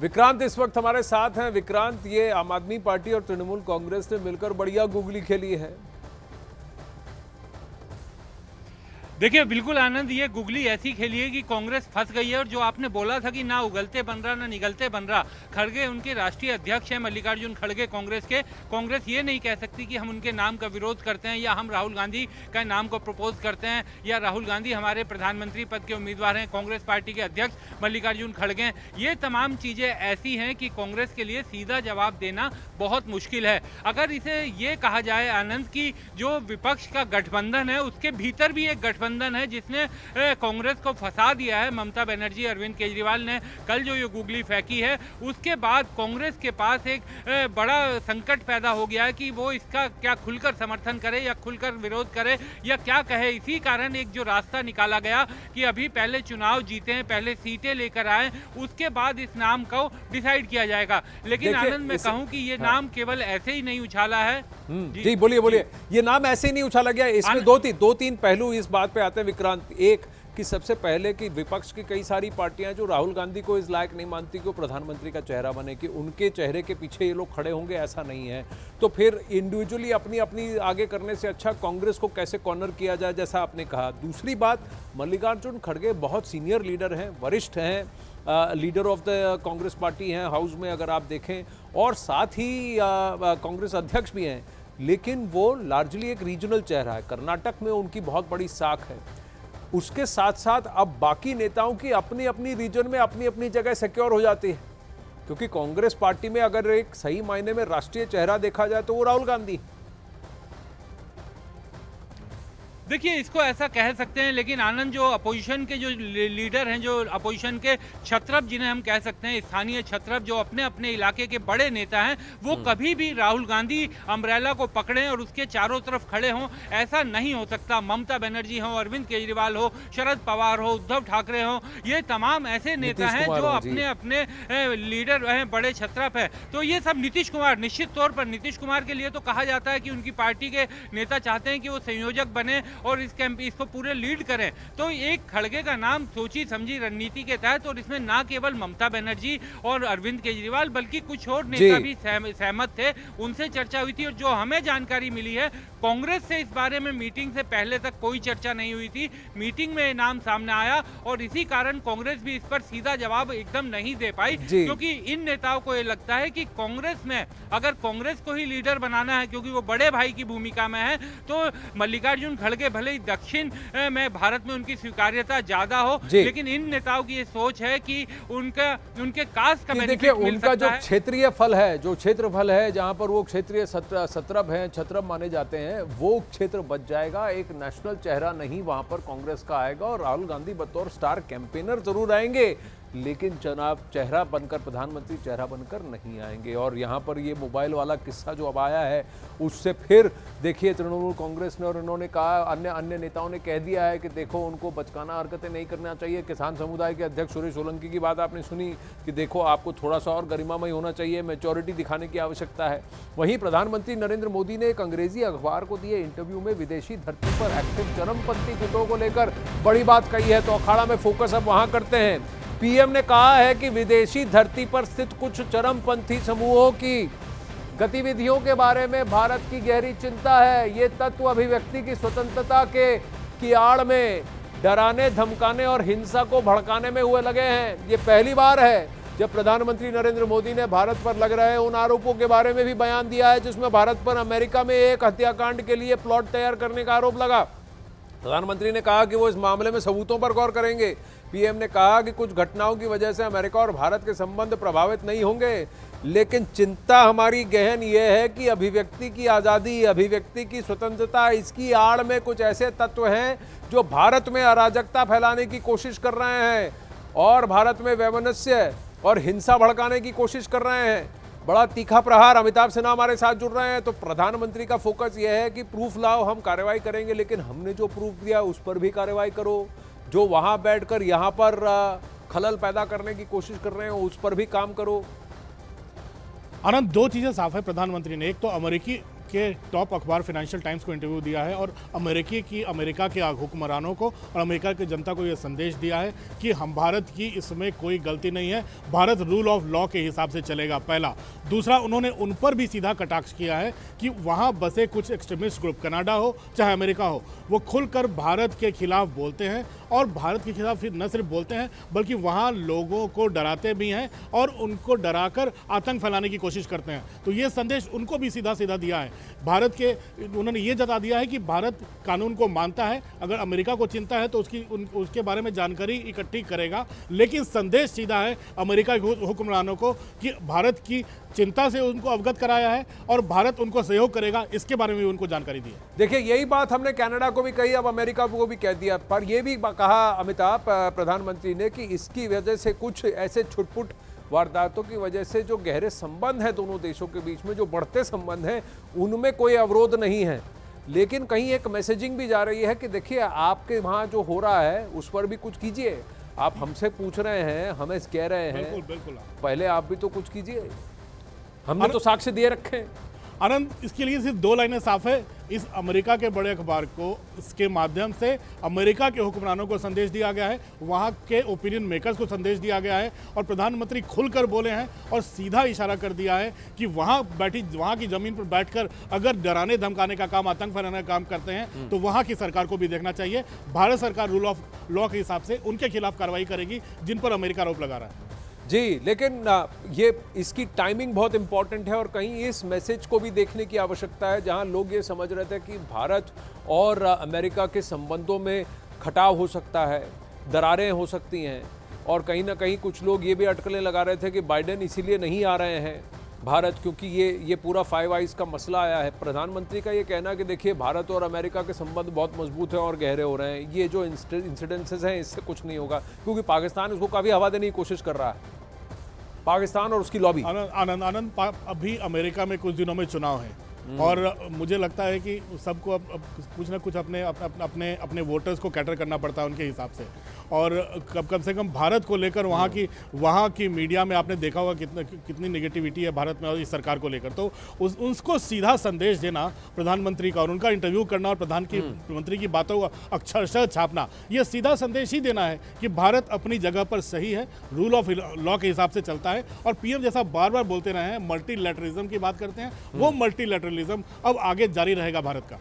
विक्रांत इस वक्त हमारे साथ हैं। विक्रांत, ये आम आदमी पार्टी और तृणमूल कांग्रेस ने मिलकर बढ़िया गुगली खेली है। देखिए बिल्कुल आनंद, ये गुगली ऐसी खेली है कि कांग्रेस फंस गई है। और जो आपने बोला था कि ना उगलते बन रहा ना निगलते बन रहा, खड़गे उनके राष्ट्रीय अध्यक्ष हैं मल्लिकार्जुन खड़गे कांग्रेस के। कांग्रेस ये नहीं कह सकती कि हम उनके नाम का विरोध करते हैं या हम राहुल गांधी का नाम को प्रपोज करते हैं या राहुल गांधी हमारे प्रधानमंत्री पद के उम्मीदवार हैं, कांग्रेस पार्टी के अध्यक्ष मल्लिकार्जुन खड़गे हैं। ये तमाम चीज़ें ऐसी हैं कि कांग्रेस के लिए सीधा जवाब देना बहुत मुश्किल है। अगर इसे ये कहा जाए आनंद की जो विपक्ष का गठबंधन है उसके भीतर भी एक गठबंधन है जिसने कांग्रेस को फंसा दिया है। ममता बनर्जी, अरविंद केजरीवाल ने कल जो ये गुगली फेंकी है उसके बाद कांग्रेस के पास एक बड़ा संकट पैदा हो गया है कि वो इसका क्या खुलकर समर्थन करे या खुलकर विरोध करे या क्या कहे। इसी कारण एक जो रास्ता निकाला गया कि अभी पहले चुनाव जीते हैं, पहले सीटें लेकर आए, उसके बाद इस नाम को डिसाइड किया जाएगा। लेकिन आनंद मैं कहूं कि ये नाम केवल ऐसे ही नहीं उछाला है। जी बोलिए। ये नाम ऐसे ही नहीं उछाला गया, इसमें दो तीन पहलू इस बात पे आते हैं विक्रांत। एक कि सबसे पहले कि विपक्ष की कई सारी पार्टियां जो राहुल गांधी को इस लायक नहीं मानती कि वो प्रधानमंत्री का चेहरा बने, कि उनके चेहरे के पीछे ये लोग खड़े होंगे, ऐसा नहीं है। तो फिर इंडिविजुअली अपनी अपनी आगे करने से अच्छा कांग्रेस को कैसे कॉर्नर किया जाए, जैसा आपने कहा। दूसरी बात, मल्लिकार्जुन खड़गे बहुत सीनियर लीडर हैं, वरिष्ठ हैं, leader of the Congress party हैं हाउस में अगर आप देखें, और साथ ही कांग्रेस अध्यक्ष भी हैं। लेकिन वो लार्जली एक रीजनल चेहरा है, कर्नाटक में उनकी बहुत बड़ी साख है। उसके साथ साथ अब बाकी नेताओं की अपनी अपनी रीजन में अपनी अपनी जगह सिक्योर हो जाती है, क्योंकि कांग्रेस पार्टी में अगर एक सही मायने में राष्ट्रीय चेहरा देखा जाए तो वो राहुल गांधी। देखिए इसको ऐसा कह सकते हैं, लेकिन आनंद जो अपोजिशन के जो लीडर हैं, जो अपोजिशन के छत्रप जिन्हें हम कह सकते हैं, स्थानीय छत्रप जो अपने अपने इलाके के बड़े नेता हैं, वो कभी भी राहुल गांधी अम्ब्रेला को पकड़ें और उसके चारों तरफ खड़े हों, ऐसा नहीं हो सकता। ममता बनर्जी हो, अरविंद केजरीवाल हो, शरद पवार हो, उद्धव ठाकरे हो, ये तमाम ऐसे नेता हैं जो अपने अपने लीडर हैं, बड़े छत्रप हैं। तो ये सब नीतीश कुमार, निश्चित तौर पर नीतीश कुमार के लिए तो कहा जाता है कि उनकी पार्टी के नेता चाहते हैं कि वो संयोजक बने और इसको पूरे लीड करें। तो एक खड़गे का नाम सोची समझी रणनीति के तहत, और इसमें ना केवल ममता बनर्जी और अरविंद केजरीवाल बल्कि कुछ और नेता भी सहमत थे, उनसे चर्चा हुई थी। और जो हमें जानकारी मिली है, कांग्रेस से इस बारे में मीटिंग से पहले तक कोई चर्चा नहीं हुई थी। मीटिंग में नाम सामने आया और इसी कारण कांग्रेस भी इस पर सीधा जवाब एकदम नहीं दे पाई, क्योंकि इन नेताओं को यह लगता है कि कांग्रेस में अगर कांग्रेस को ही लीडर बनाना है, क्योंकि वो बड़े भाई की भूमिका में है, तो मल्लिकार्जुन खड़गे भले ही दक्षिण में भारत में उनकी स्वीकार्यता ज्यादा हो, लेकिन इन नेताओं की ये सोच है कि उनके कास्ट का बेनिफिट मिल सकता है। जो क्षेत्रीय फल है, जो क्षेत्रफल है, जहां पर वो क्षेत्रीय छत्रप माने जाते हैं, वो क्षेत्र बच जाएगा। एक नेशनल चेहरा नहीं वहां पर कांग्रेस का आएगा, और राहुल गांधी बतौर स्टार कैंपेनर जरूर आएंगे, लेकिन जनाब चेहरा बनकर, प्रधानमंत्री चेहरा बनकर नहीं आएंगे। और यहाँ पर ये मोबाइल वाला किस्सा जो अब आया है, उससे फिर देखिए तृणमूल कांग्रेस ने और इन्होंने कहा, अन्य नेताओं ने कह दिया है कि देखो उनको बचकाना हरकतें नहीं करना चाहिए। किसान समुदाय के अध्यक्ष सुरेश सोलंकी की बात आपने सुनी कि देखो आपको थोड़ा सा और गरिमामय होना चाहिए, मैच्योरिटी दिखाने की आवश्यकता है। वहीं प्रधानमंत्री नरेंद्र मोदी ने एक अंग्रेजी अखबार को दिए इंटरव्यू में विदेशी धरती पर एक्टिव चरमपंथी गुटों को लेकर बड़ी बात कही है। तो अखाड़ा में फोकस अब वहां करते हैं। पीएम ने कहा है कि विदेशी धरती पर स्थित कुछ चरमपंथी समूहों की गतिविधियों के बारे में भारत की गहरी चिंता है। ये तत्व अभिव्यक्ति की स्वतंत्रता की आड़ में डराने, धमकाने और हिंसा को भड़काने में हुए लगे हैं। ये पहली बार है जब प्रधानमंत्री नरेंद्र मोदी ने भारत पर लग रहे उन आरोपों के बारे में भी बयान दिया है, जिसमें भारत पर अमेरिका में एक हत्याकांड के लिए प्लॉट तैयार करने का आरोप लगा। प्रधानमंत्री ने कहा कि वो इस मामले में सबूतों पर गौर करेंगे। पीएम ने कहा कि कुछ घटनाओं की वजह से अमेरिका और भारत के संबंध प्रभावित नहीं होंगे, लेकिन चिंता हमारी गहन यह है कि अभिव्यक्ति की आज़ादी, अभिव्यक्ति की स्वतंत्रता, इसकी आड़ में कुछ ऐसे तत्व हैं जो भारत में अराजकता फैलाने की कोशिश कर रहे हैं और भारत में वैमनस्य और हिंसा भड़काने की कोशिश कर रहे हैं। बड़ा तीखा प्रहार। अमिताभ सिन्हा हमारे साथ जुड़ रहे हैं। तो प्रधानमंत्री का फोकस यह है कि प्रूफ लाओ, हम कार्रवाई करेंगे, लेकिन हमने जो प्रूफ दिया उस पर भी कार्रवाई करो। जो वहां बैठकर यहां पर खलल पैदा करने की कोशिश कर रहे हैं उस पर भी काम करो। आनंद, दो चीजें साफ है प्रधानमंत्री ने। एक तो अमेरिकी के टॉप अखबार फाइनेंशियल टाइम्स को इंटरव्यू दिया है और अमेरिका के हुक्मरानों को और अमेरिका की जनता को यह संदेश दिया है कि हम भारत की इसमें कोई गलती नहीं है, भारत रूल ऑफ लॉ के हिसाब से चलेगा, पहला। दूसरा, उन्होंने उन पर भी सीधा कटाक्ष किया है कि वहाँ बसे कुछ एक्सट्रीमिस्ट ग्रुप, कनाडा हो चाहे अमेरिका हो, वो खुलकर भारत के खिलाफ बोलते हैं और भारत के खिलाफ फिर न सिर्फ बोलते हैं बल्कि वहाँ लोगों को डराते भी हैं और उनको डराकर आतंक फैलाने की कोशिश करते हैं। तो ये संदेश उनको भी सीधा सीधा दिया है। उन्होंने ये जता दिया है कि भारत कानून को मानता है, अगर अमेरिका को चिंता है तो उसके बारे में जानकारी इकट्ठी करेगा, लेकिन संदेश सीधा है अमेरिका के हुक्मरानों को कि भारत की चिंता से उनको अवगत कराया है और भारत उनको सहयोग करेगा, इसके बारे में भी उनको जानकारी दी है। देखिए, यही बात हमने कनाडा को भी कही, अब अमेरिका को भी कह दिया। पर यह भी कहा अमिताभ प्रधानमंत्री ने कि इसकी वजह से कुछ ऐसे छुटपुट वारदातों की वजह से जो गहरे संबंध है दोनों देशों के बीच में, जो बढ़ते संबंध हैं, उनमें कोई अवरोध नहीं है। लेकिन कहीं एक मैसेजिंग भी जा रही है कि देखिए, आपके वहाँ जो हो रहा है उस पर भी कुछ कीजिए। आप हमसे पूछ रहे हैं, हमें कह रहे हैं, बिल्कुल बिल्कुल, पहले आप भी तो कुछ कीजिए। हमने तो साक्ष्य दिए रखे हैं। आनंद, इसके लिए सिर्फ 2 लाइनें साफ है। इस अमेरिका के बड़े अखबार को इसके माध्यम से अमेरिका के हुक्मरानों को संदेश दिया गया है, वहाँ के ओपिनियन मेकर्स को संदेश दिया गया है और प्रधानमंत्री खुलकर बोले हैं और सीधा इशारा कर दिया है कि वहाँ की ज़मीन पर बैठकर अगर डराने धमकाने का काम, आतंक फैलाने का काम करते हैं तो वहाँ की सरकार को भी देखना चाहिए। भारत सरकार रूल ऑफ लॉ के हिसाब से उनके खिलाफ कार्रवाई करेगी जिन पर अमेरिका आरोप लगा रहा है। जी, लेकिन ये इसकी टाइमिंग बहुत इंपॉर्टेंट है और कहीं इस मैसेज को भी देखने की आवश्यकता है, जहां लोग ये समझ रहे थे कि भारत और अमेरिका के संबंधों में खटाव हो सकता है, दरारें हो सकती हैं, और कहीं ना कहीं कुछ लोग ये भी अटकलें लगा रहे थे कि बाइडेन इसीलिए नहीं आ रहे हैं भारत क्योंकि ये पूरा 5 आइज़ का मसला आया है। प्रधानमंत्री का ये कहना कि देखिए, भारत और अमेरिका के संबंध बहुत मजबूत हैं और गहरे हो रहे हैं, ये जो इंसिडेंसेस हैं इससे कुछ नहीं होगा, क्योंकि पाकिस्तान इसको काफ़ी हवा देने की कोशिश कर रहा है, पाकिस्तान और उसकी लॉबी। आनंद, अभी अमेरिका में कुछ दिनों में चुनाव है और मुझे लगता है कि सबको अब कुछ ना कुछ अपने वोटर्स को कैटर करना पड़ता है उनके हिसाब से, और कम से कम भारत को लेकर वहाँ की मीडिया में आपने देखा होगा कितनी नेगेटिविटी है भारत में और इस सरकार को लेकर। तो उसको सीधा संदेश देना प्रधानमंत्री का और उनका इंटरव्यू करना और प्रधानमंत्री की बातों को अक्षरशः छापना, ये सीधा संदेश ही देना है कि भारत अपनी जगह पर सही है, रूल ऑफ लॉ के हिसाब से चलता है। और पीएम जैसा बार बार बोलते रहे हैं, मल्टीलैटरलिज्म की बात करते हैं, वो मल्टीलैटरलिज्म अब आगे जारी रहेगा भारत का।